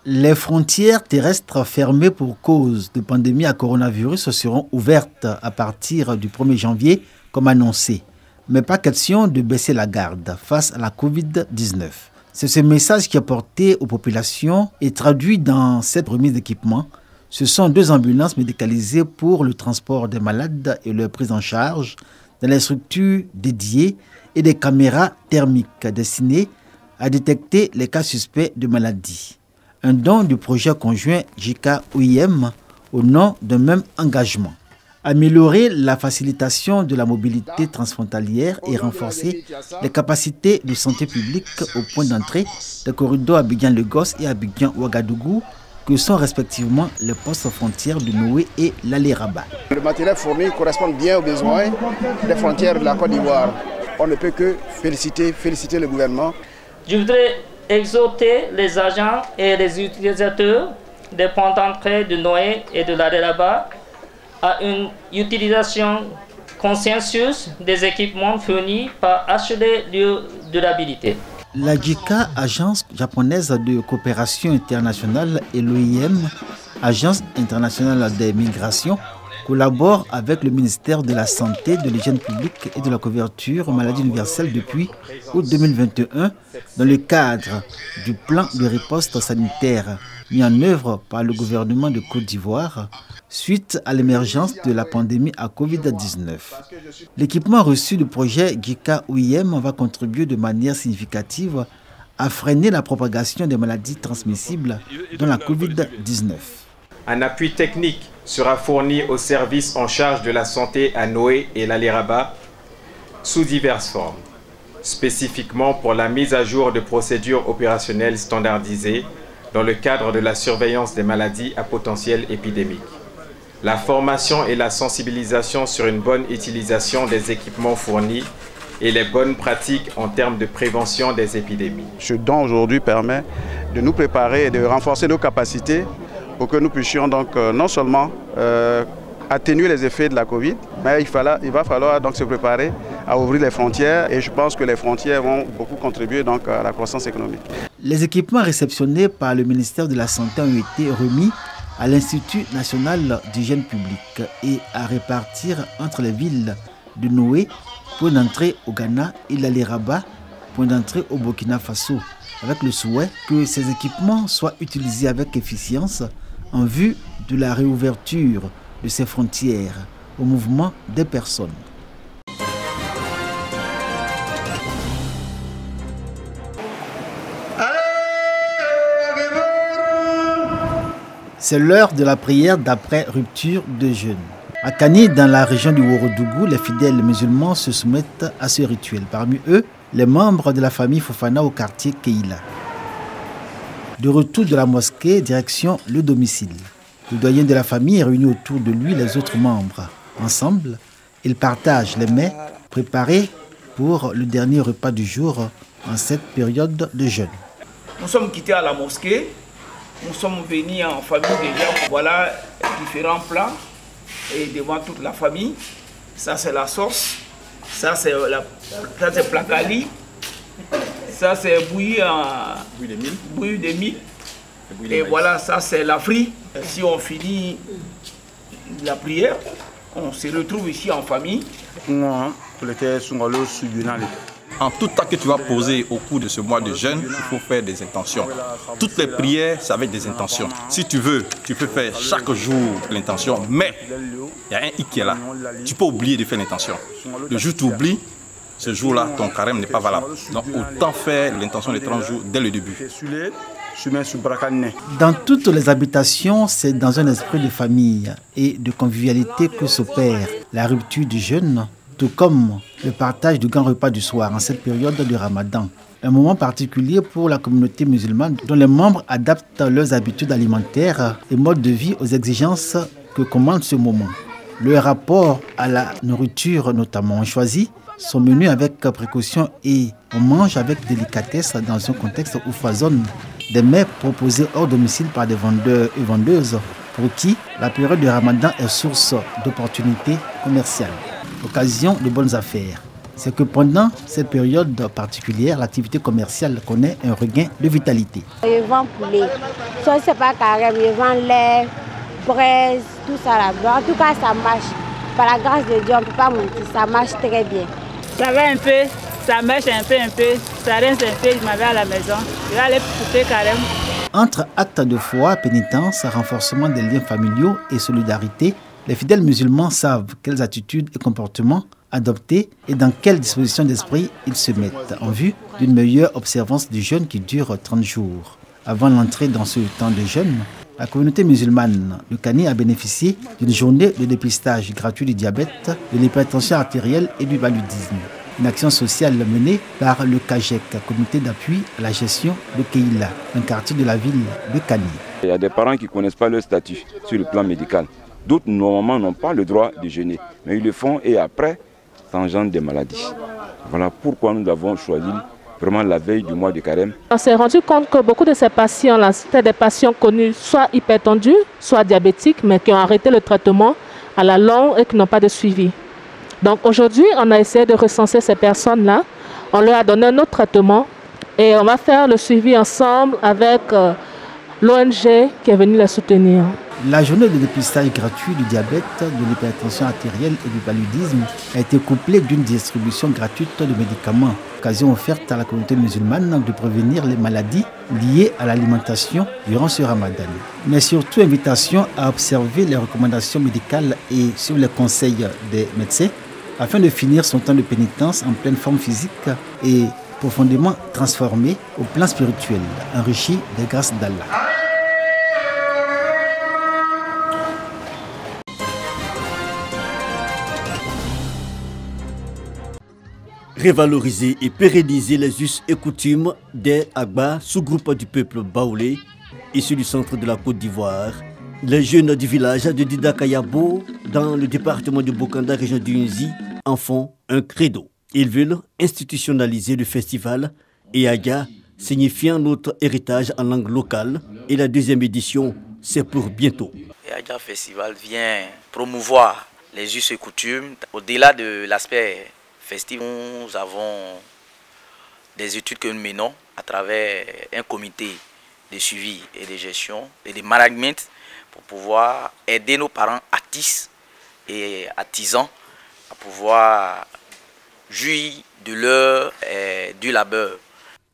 Les frontières terrestres fermées pour cause de pandémie à coronavirus seront ouvertes à partir du 1er janvier, comme annoncé. Mais pas question de baisser la garde face à la Covid-19. C'est ce message qui est porté aux populations et traduit dans cette remise d'équipement. Ce sont 2 ambulances médicalisées pour le transport des malades et leur prise en charge dans les structures dédiées et des caméras thermiques destinées à détecter les cas suspects de maladie. Un don du projet conjoint JICA-OIM au nom d'un même engagement. Améliorer la facilitation de la mobilité transfrontalière et renforcer les capacités de santé publique au point d'entrée des corridors Abidjan-Lagos et Abidjan-Ouagadougou, que sont respectivement les postes frontières de Noé et l'Alé-Rabat. Le matériel fourni correspond bien aux besoins des frontières de la Côte d'Ivoire. On ne peut que féliciter le gouvernement. Je voudrais exhorter les agents et les utilisateurs des points d'entrée de Noé et de l'Alé-Rabat à une utilisation consciencieuse des équipements fournis par HLE Durabilité. La JICA, agence japonaise de coopération internationale, et l'OIM, agence internationale des migrations, collabore avec le ministère de la Santé, de l'Hygiène publique et de la couverture maladie universelle depuis août 2021 dans le cadre du plan de riposte sanitaire mis en œuvre par le gouvernement de Côte d'Ivoire suite à l'émergence de la pandémie à Covid-19. L'équipement reçu du projet JICA-OIM va contribuer de manière significative à freiner la propagation des maladies transmissibles dont la Covid-19. Un appui technique sera fourni aux services en charge de la santé à Noé et l'Alé-Rabat sous diverses formes, spécifiquement pour la mise à jour de procédures opérationnelles standardisées dans le cadre de la surveillance des maladies à potentiel épidémique, la formation et la sensibilisation sur une bonne utilisation des équipements fournis et les bonnes pratiques en termes de prévention des épidémies. Ce don aujourd'hui permet de nous préparer et de renforcer nos capacités pour que nous puissions donc non seulement atténuer les effets de la Covid, mais il va falloir donc se préparer à ouvrir les frontières et je pense que les frontières vont beaucoup contribuer donc à la croissance économique. Les équipements réceptionnés par le ministère de la Santé ont été remis à l'Institut national d'hygiène publique et à répartir entre les villes de Noé, point d'entrée au Ghana, et l'Alé-Rabat, point d'entrée au Burkina Faso, avec le souhait que ces équipements soient utilisés avec efficience en vue de la réouverture de ces frontières au mouvement des personnes. C'est l'heure de la prière d'après rupture de jeûne. À Kani, dans la région du Ouagadougou, les fidèles musulmans se soumettent à ce rituel. Parmi eux, les membres de la famille Fofana au quartier Keïla. De retour de la mosquée, direction le domicile. Le doyen de la famille réunit autour de lui les autres membres. Ensemble, ils partagent les mets préparés pour le dernier repas du jour en cette période de jeûne. Nous sommes quittés à la mosquée. Nous sommes venus en famille déjà. Voilà différents plats et devant toute la famille. Ça c'est la sauce. Ça c'est placali. Ça c'est bouilli de mil. Et voilà, ça c'est la frite. Si on finit la prière, on se retrouve ici en famille. En tout temps que tu vas poser au cours de ce mois de jeûne, il faut faire des intentions. Toutes les prières, c'est avec des intentions. Si tu veux, tu peux faire chaque jour l'intention, mais il y a un hic qui est là. Tu peux oublier de faire l'intention. Le jour où tu oublies, ce jour-là, ton carême n'est pas valable. Donc autant faire l'intention de 30 jours dès le début. Dans toutes les habitations, c'est dans un esprit de famille et de convivialité que s'opère la rupture du jeûne, tout comme le partage du grand repas du soir en cette période de Ramadan. Un moment particulier pour la communauté musulmane dont les membres adaptent leurs habitudes alimentaires et modes de vie aux exigences que commande ce moment. Le rapport à la nourriture notamment, on choisit son menu avec précaution et on mange avec délicatesse dans un contexte où foisonnent des mets proposés hors domicile par des vendeurs et vendeuses pour qui la période de Ramadan est source d'opportunités commerciales, occasion de bonnes affaires. c'est que pendant cette période particulière, l'activité commerciale connaît un regain de vitalité. Ils vendent poulet, ça c'est pas carême, ils vendent lait, braise, tout ça là-bas. En tout cas, ça marche. Par la grâce de Dieu, on ne peut pas mentir, ça marche très bien. Ça va un peu, ça marche un peu, ça reste un peu, je m'en vais à la maison, je vais aller couper carême. Entre actes de foi, pénitence, renforcement des liens familiaux et solidarité, les fidèles musulmans savent quelles attitudes et comportements adopter et dans quelles dispositions d'esprit ils se mettent en vue d'une meilleure observance du jeûne qui dure 30 jours. Avant l'entrée dans ce temps de jeûne, la communauté musulmane de Kani a bénéficié d'une journée de dépistage gratuit du diabète, de l'hypertension artérielle et du paludisme. Une action sociale menée par le CAGEC, comité d'appui à la gestion de Keïla, un quartier de la ville de Kani. Il y a des parents qui ne connaissent pas leur statut sur le plan médical. D'autres, normalement, n'ont pas le droit de jeûner, mais ils le font et après, ça engendre des maladies. Voilà pourquoi nous avons choisi vraiment la veille du mois de carême. On s'est rendu compte que beaucoup de ces patients-là, c'était des patients connus, soit hypertendus, soit diabétiques, mais qui ont arrêté le traitement à la longue et qui n'ont pas de suivi. Donc aujourd'hui, on a essayé de recenser ces personnes-là. On leur a donné un autre traitement et on va faire le suivi ensemble avec l'ONG qui est venue les soutenir. La journée de dépistage gratuit du diabète, de l'hypertension artérielle et du paludisme a été couplée d'une distribution gratuite de médicaments, occasion offerte à la communauté musulmane de prévenir les maladies liées à l'alimentation durant ce ramadan. Mais surtout invitation à observer les recommandations médicales et suivre les conseils des médecins afin de finir son temps de pénitence en pleine forme physique et profondément transformé au plan spirituel, enrichi des grâces d'Allah. Revaloriser et pérenniser les us et coutumes des Agba, sous-groupe du peuple baoulé, issu du centre de la Côte d'Ivoire. Les jeunes du village de Didakayabo, dans le département de Bokanda, région d'Unzi, en font un credo. Ils veulent institutionnaliser le festival Eyaga, signifiant notre héritage en langue locale. Et la deuxième édition, c'est pour bientôt. Eyaga Festival vient promouvoir les us et coutumes. Au-delà de l'aspect festif, nous avons des études que nous menons à travers un comité de suivi et de gestion et de management pour pouvoir aider nos parents artistes et artisans à pouvoir jouir de leur du labeur.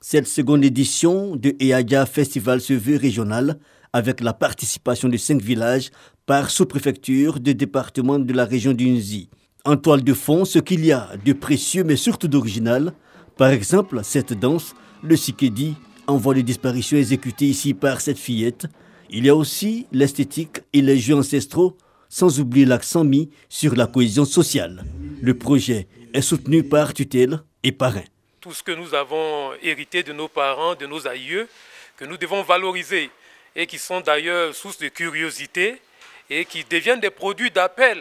Cette seconde édition de Eyaga Festival se veut régional avec la participation de 5 villages par sous-préfecture de département de la région d'Unzi. En toile de fond, ce qu'il y a de précieux mais surtout d'original, par exemple cette danse, le Sikedi, en voie de disparition exécutée ici par cette fillette. Il y a aussi l'esthétique et les jeux ancestraux, sans oublier l'accent mis sur la cohésion sociale. Le projet est soutenu par tutelle et parrain. Tout ce que nous avons hérité de nos parents, de nos aïeux, que nous devons valoriser et qui sont d'ailleurs source de curiosité et qui deviennent des produits d'appel.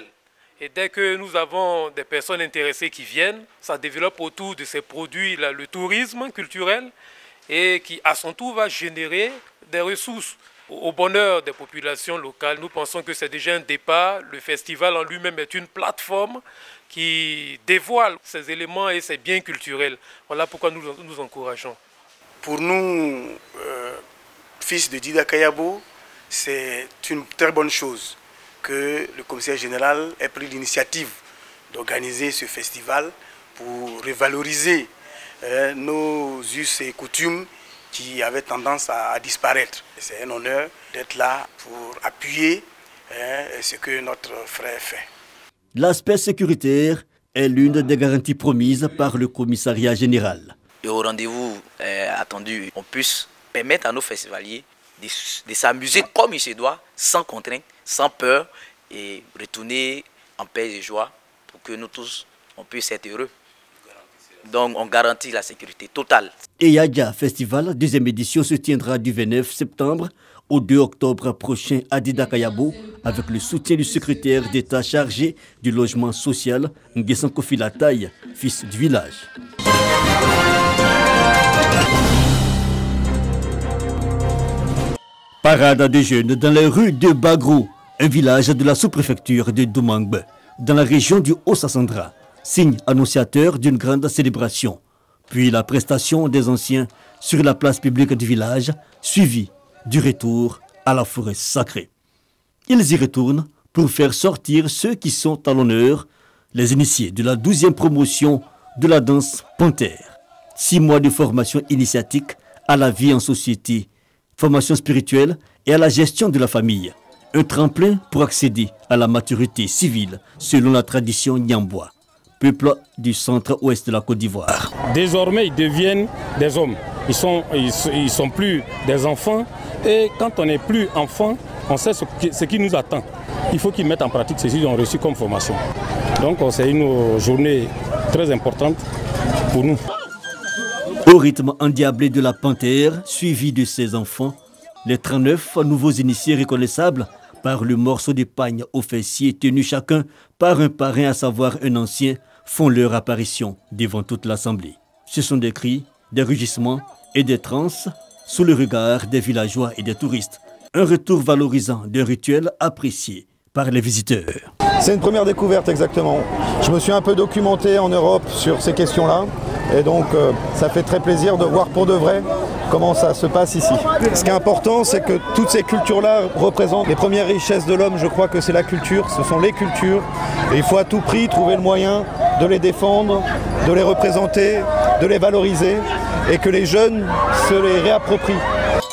Et dès que nous avons des personnes intéressées qui viennent, ça développe autour de ces produits-là le tourisme culturel et qui, à son tour, va générer des ressources au bonheur des populations locales. Nous pensons que c'est déjà un départ. Le festival en lui-même est une plateforme qui dévoile ces éléments et ces biens culturels. Voilà pourquoi nous nous encourageons. Pour nous, fils de Didakayabo, c'est une très bonne chose que le commissaire général ait pris l'initiative d'organiser ce festival pour revaloriser nos us et coutumes qui avaient tendance à disparaître. C'est un honneur d'être là pour appuyer ce que notre frère fait. L'aspect sécuritaire est l'une des garanties promises par le commissariat général. Et au rendez-vous attendu, on puisse permettre à nos festivaliers de s'amuser comme il se doit, sans contrainte, sans peur, et retourner en paix et joie pour que nous tous, on puisse être heureux. Donc on garantit la sécurité totale. Eyaga Festival, deuxième édition, se tiendra du 29 septembre au 2 octobre prochain à Didakayabo avec le soutien du secrétaire d'État chargé du logement social, Nguessan Kofi Lataye, fils du village. Parade de jeunes dans les rues de Bagrou, un village de la sous-préfecture de Doumangbe, dans la région du Haut-Sassandra. signe annonciateur d'une grande célébration. Puis la prestation des anciens sur la place publique du village, suivie du retour à la forêt sacrée. Ils y retournent pour faire sortir ceux qui sont à l'honneur, les initiés de la 12e promotion de la danse panthère. 6 mois de formation initiatique à la vie en société, formation spirituelle et à la gestion de la famille. Un tremplin pour accéder à la maturité civile selon la tradition Nyambois, peuple du centre-ouest de la Côte d'Ivoire. Désormais, ils deviennent des hommes. Ils sont plus des enfants. Et quand on n'est plus enfant, on sait ce qui nous attend. Il faut qu'ils mettent en pratique ce qu'ils ont reçu comme formation. Donc c'est une journée très importante pour nous. Au rythme endiablé de la panthère, suivi de ses enfants, les 39 nouveaux initiés reconnaissables par le morceau de pagne au fessier tenu chacun par un parrain, à savoir un ancien, font leur apparition devant toute l'assemblée. Ce sont des cris, des rugissements et des transes sous le regard des villageois et des touristes. Un retour valorisant d'un rituel apprécié par les visiteurs. C'est une première découverte exactement. Je me suis un peu documenté en Europe sur ces questions-là et donc ça fait très plaisir de voir pour de vrai comment ça se passe ici. Ce qui est important, c'est que toutes ces cultures-là représentent les premières richesses de l'homme. Je crois que c'est la culture, ce sont les cultures. Et il faut à tout prix trouver le moyen de les défendre, de les représenter, de les valoriser et que les jeunes se les réapproprient.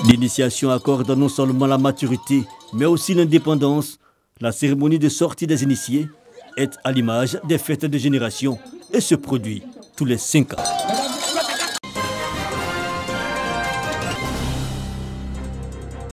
L'initiation accorde non seulement la maturité, mais aussi l'indépendance. La cérémonie de sortie des initiés est à l'image des fêtes de génération et se produit tous les 5 ans.